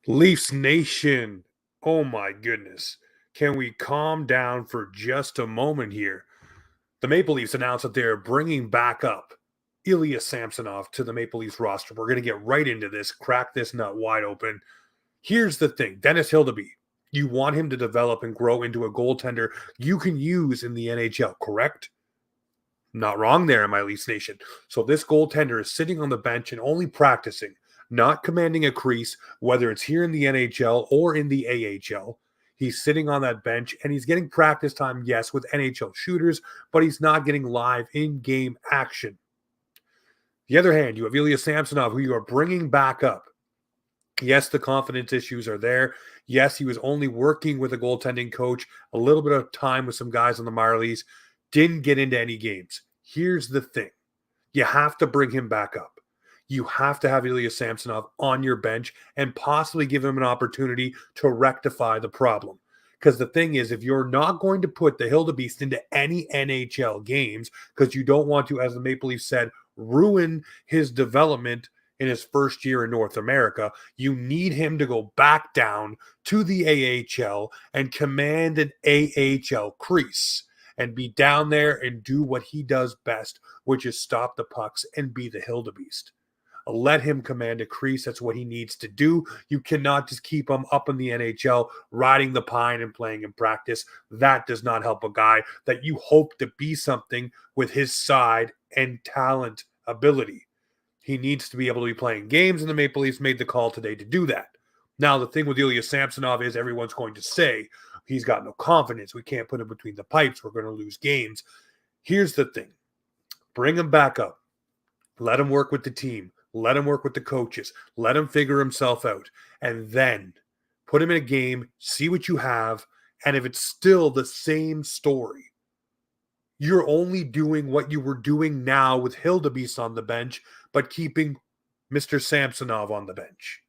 Leafs Nation. Oh my goodness. Can we calm down for just a moment here? The Maple Leafs announced that they're bringing back up Ilya Samsonov to the Maple Leafs roster. We're going to get right into this, crack this nut wide open. Here's the thing, Dennis Hildeby, you want him to develop and grow into a goaltender you can use in the NHL, correct? Not wrong there in my Leafs Nation. So this goaltender is sitting on the bench and only practicing, not commanding a crease, whether it's here in the NHL or in the AHL. He's sitting on that bench and he's getting practice time, yes, with NHL shooters, but he's not getting live in-game action. The other hand, you have Ilya Samsonov, who you are bringing back up. Yes, the confidence issues are there. Yes, he was only working with a goaltending coach, a little bit of time with some guys on the minor leagues, didn't get into any games. Here's the thing. You have to bring him back up. You have to have Ilya Samsonov on your bench and possibly give him an opportunity to rectify the problem. Because the thing is, if you're not going to put the Hildebeest into any NHL games, because you don't want to, as the Maple Leafs said, ruin his development in his first year in North America, you need him to go back down to the AHL and command an AHL crease and be down there and do what he does best, which is stop the pucks and be the Hildebeest. Let him command a crease. That's what he needs to do. You cannot just keep him up in the NHL, riding the pine and playing in practice. That does not help a guy that you hope to be something with his side and talent ability. He needs to be able to be playing games, and the Maple Leafs made the call today to do that. Now, the thing with Ilya Samsonov is everyone's going to say he's got no confidence. We can't put him between the pipes. We're going to lose games. Here's the thing. Bring him back up. Let him work with the team. Let him work with the coaches. Let him figure himself out. And then put him in a game, see what you have, and if it's still the same story, you're only doing what you were doing now with Hildebeest on the bench, but keeping Mr. Samsonov on the bench.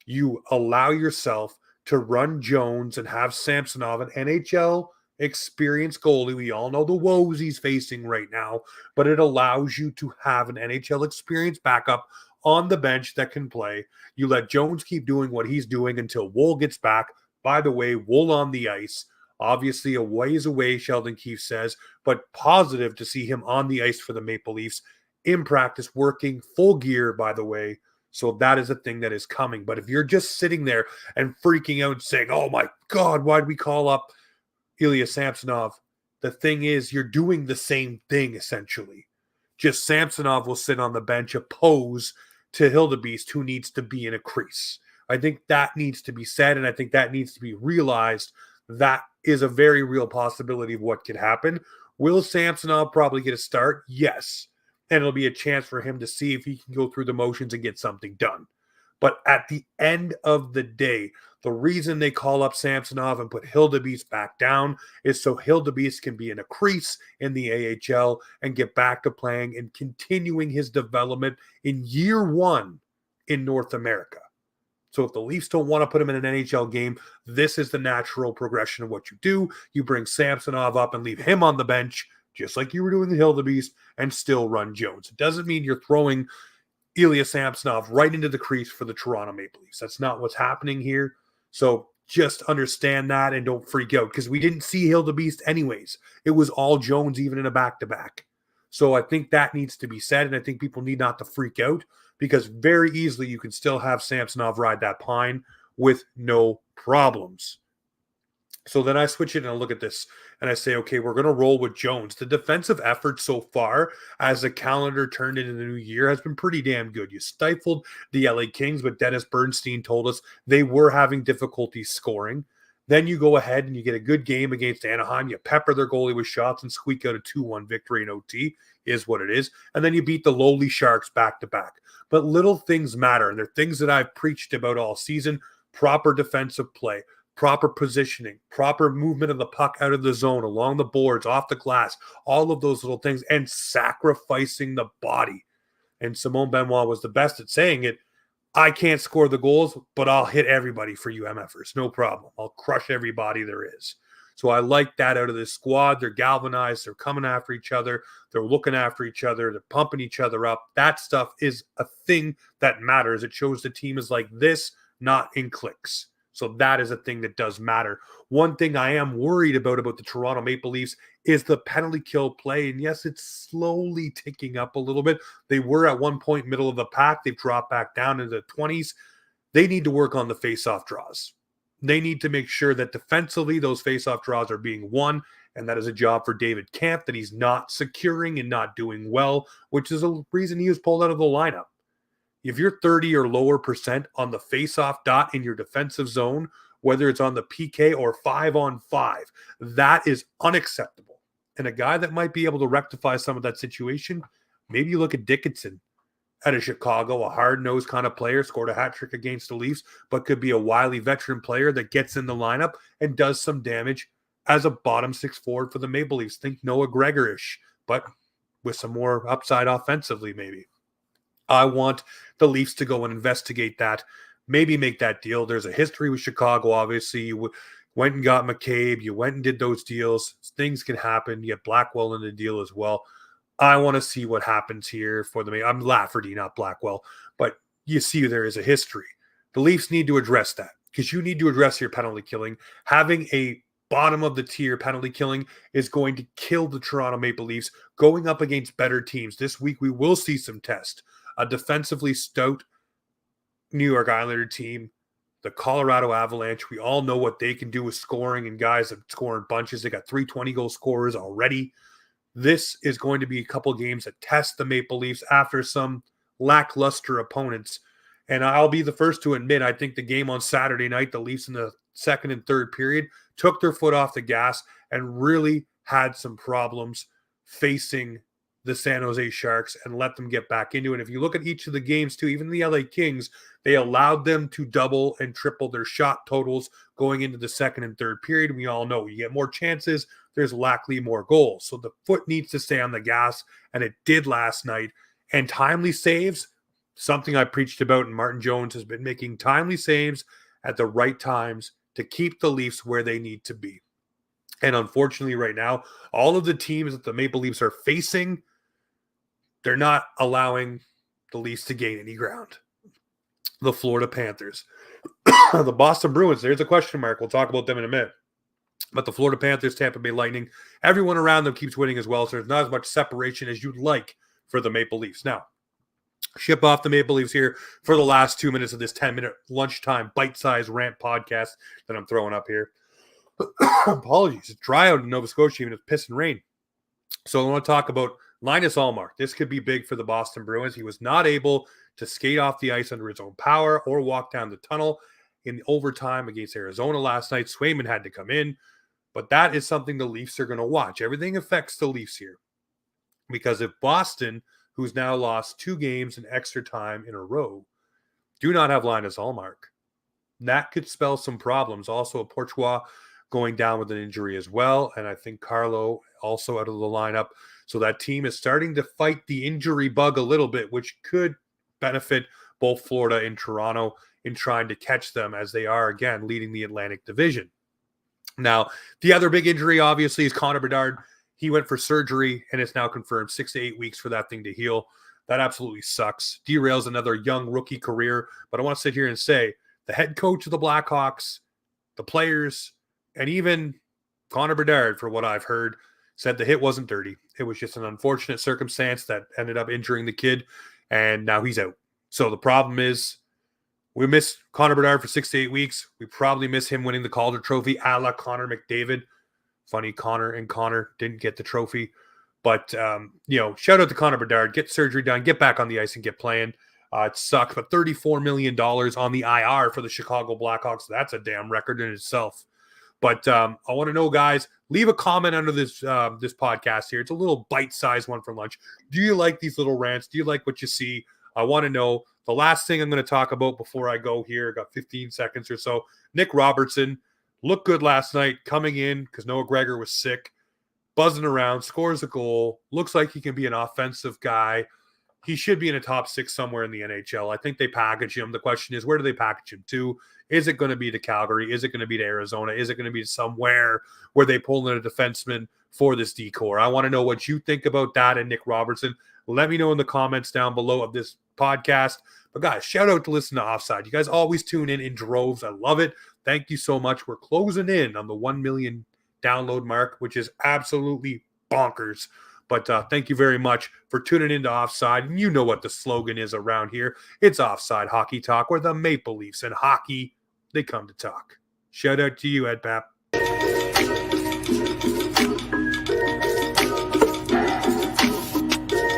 You allow yourself to run Jones and have Samsonov, an NHL experienced goalie. We all know the woes he's facing right now, but it allows you to have an NHL experienced backup on the bench that can play. You let Jones keep doing what he's doing until Wool gets back. By the way, Wool on the ice. Obviously, a ways away, Sheldon Keefe says, but positive to see him on the ice for the Maple Leafs in practice, working full gear, by the way. So that is a thing that is coming. But if you're just sitting there and freaking out saying, oh my God, why'd we call up Ilya Samsonov? The thing is, you're doing the same thing, essentially. Just Samsonov will sit on the bench opposed to Hildebeest, who needs to be in a crease. I think that needs to be said, and I think that needs to be realized. That is a very real possibility of what could happen. Will Samsonov probably get a start? Yes. And it'll be a chance for him to see if he can go through the motions and get something done. But at the end of the day, the reason they call up Samsonov and put Hildebeest back down is so Hildebeest can be in a crease in the AHL and get back to playing and continuing his development in year one in North America. So if the Leafs don't want to put him in an NHL game, this is the natural progression of what you do. You bring Samsonov up and leave him on the bench, just like you were doing the Hildebeest, and still run Jones. It doesn't mean you're throwing Ilya Samsonov right into the crease for the Toronto Maple Leafs. That's not what's happening here. So just understand that and don't freak out, because we didn't see Hildebeest anyways. It was all Jones, even in a back-to-back. So I think that needs to be said, and I think people need not to freak out, because very easily you can still have Samsonov ride that pine with no problems. So then I switch it and I look at this and I say, okay, we're going to roll with Jones. The defensive effort so far as the calendar turned into the new year has been pretty damn good. You stifled the LA Kings, but Dennis Bernstein told us they were having difficulty scoring. Then you go ahead and you get a good game against Anaheim. You pepper their goalie with shots and squeak out a 2-1 victory in OT, is what it is. And then you beat the lowly Sharks back-to-back. But little things matter, and they're things that I've preached about all season. Proper defensive play, proper positioning, proper movement of the puck out of the zone, along the boards, off the glass, all of those little things, and sacrificing the body. And Simone Benoit was the best at saying it. I can't score the goals, but I'll hit everybody for you MFers. No problem. I'll crush everybody there is. So I like that out of this squad. They're galvanized. They're coming after each other. They're looking after each other. They're pumping each other up. That stuff is a thing that matters. It shows the team is like this not in clicks. So that is a thing that does matter. One thing I am worried about the Toronto Maple Leafs is the penalty kill play. And yes, it's slowly ticking up a little bit. They were at one point middle of the pack. They've dropped back down into the 20s. They need to work on the face-off draws. They need to make sure that defensively those face-off draws are being won, and that is a job for David Kampf that he's not securing and not doing well, which is a reason he was pulled out of the lineup. If you're 30 or lower percent on the face-off dot in your defensive zone, whether it's on the PK or 5-on-5, that is unacceptable. And a guy that might be able to rectify some of that situation, maybe you look at Dickinson out of Chicago, a hard-nosed kind of player, scored a hat trick against the Leafs, but could be a wily veteran player that gets in the lineup and does some damage as a bottom six forward for the Maple Leafs. Think Noah Gregor-ish, but with some more upside offensively maybe. I want the Leafs to go and investigate that, maybe make that deal. There's a history with Chicago, obviously. You went and got McCabe. You went and did those deals. Things can happen. You get Blackwell in the deal as well. I want to see what happens here for the – I'm Lafferty, not Blackwell. But you see there is a history. The Leafs need to address that because you need to address your penalty killing. Having a bottom-of-the-tier penalty killing is going to kill the Toronto Maple Leafs going up against better teams. This week we will see some tests. A defensively stout New York Islander team, the Colorado Avalanche. We all know what they can do with scoring and guys that score in bunches. They got 3 20-goal scorers already. This is going to be a couple games that test the Maple Leafs after some lackluster opponents. And I'll be the first to admit, I think the game on Saturday night, the Leafs in the second and third period took their foot off the gas and really had some problems facing the San Jose Sharks and let them get back into it. And if you look at each of the games too, even the LA Kings, they allowed them to double and triple their shot totals going into the second and third period. We all know you get more chances, there's likely more goals. So the foot needs to stay on the gas, and it did last night. And timely saves, something I preached about, and Martin Jones has been making timely saves at the right times to keep the Leafs where they need to be. And unfortunately right now, all of the teams that the Maple Leafs are facing, they're not allowing the Leafs to gain any ground. The Florida Panthers. The Boston Bruins, there's a question mark. We'll talk about them in a minute. But the Florida Panthers, Tampa Bay Lightning, everyone around them keeps winning as well, so there's not as much separation as you'd like for the Maple Leafs. Now, ship off the Maple Leafs here for the last 2 minutes of this 10-minute lunchtime bite-sized rant podcast that I'm throwing up here. Apologies. It's dry out in Nova Scotia, even if it's piss and rain. So I want to talk about Linus Ullmark. This could be big for the Boston Bruins. He was not able to skate off the ice under his own power or walk down the tunnel in the overtime against Arizona last night. Swayman had to come in, but that is something the Leafs are going to watch. Everything affects the Leafs here because if Boston, who's now lost 2 games in extra time in a row, do not have Linus Ullmark, that could spell some problems. Also, Porchois going down with an injury as well, and I think Carlo also out of the lineup. So that team is starting to fight the injury bug a little bit, which could benefit both Florida and Toronto in trying to catch them as they are, again, leading the Atlantic Division. Now, the other big injury, obviously, is Connor Bedard. He went for surgery, and it's now confirmed 6 to 8 weeks for that thing to heal. That absolutely sucks. Derails another young rookie career. But I want to sit here and say the head coach of the Blackhawks, the players, and even Connor Bedard, for what I've heard, said the hit wasn't dirty. It was just an unfortunate circumstance that ended up injuring the kid, and now he's out. So the problem is we miss Connor Bedard for 6 to 8 weeks. We probably miss him winning the Calder Trophy a la Connor McDavid. Funny, Connor didn't get the trophy. But, shout out to Connor Bedard. Get surgery done. Get back on the ice and get playing. It sucks, but $34 million on the IR for the Chicago Blackhawks. That's a damn record in itself. But I want to know, guys, leave a comment under this podcast here. It's a little bite-sized one for lunch. Do you like these little rants? Do you like what you see? I want to know. The last thing I'm going to talk about before I go here, I got 15 seconds or so. Nick Robertson looked good last night coming in because Noah Gregor was sick, buzzing around, scores a goal, looks like he can be an offensive guy. He should be in a top 6 somewhere in the NHL. I think they package him. The question is, where do they package him to? Is it going to be to Calgary? Is it going to be to Arizona? Is it going to be somewhere where they pull in a defenseman for this decor? I want to know what you think about that and Nick Robertson. Let me know in the comments down below of this podcast. But guys, shout out to listen to Offside. You guys always tune in droves. I love it. Thank you so much. We're closing in on the 1 million download mark, which is absolutely bonkers. But thank you very much for tuning into Offside. And you know what the slogan is around here. It's Offside Hockey Talk, where the Maple Leafs and hockey, they come to talk. Shout out to you, Ed Pap.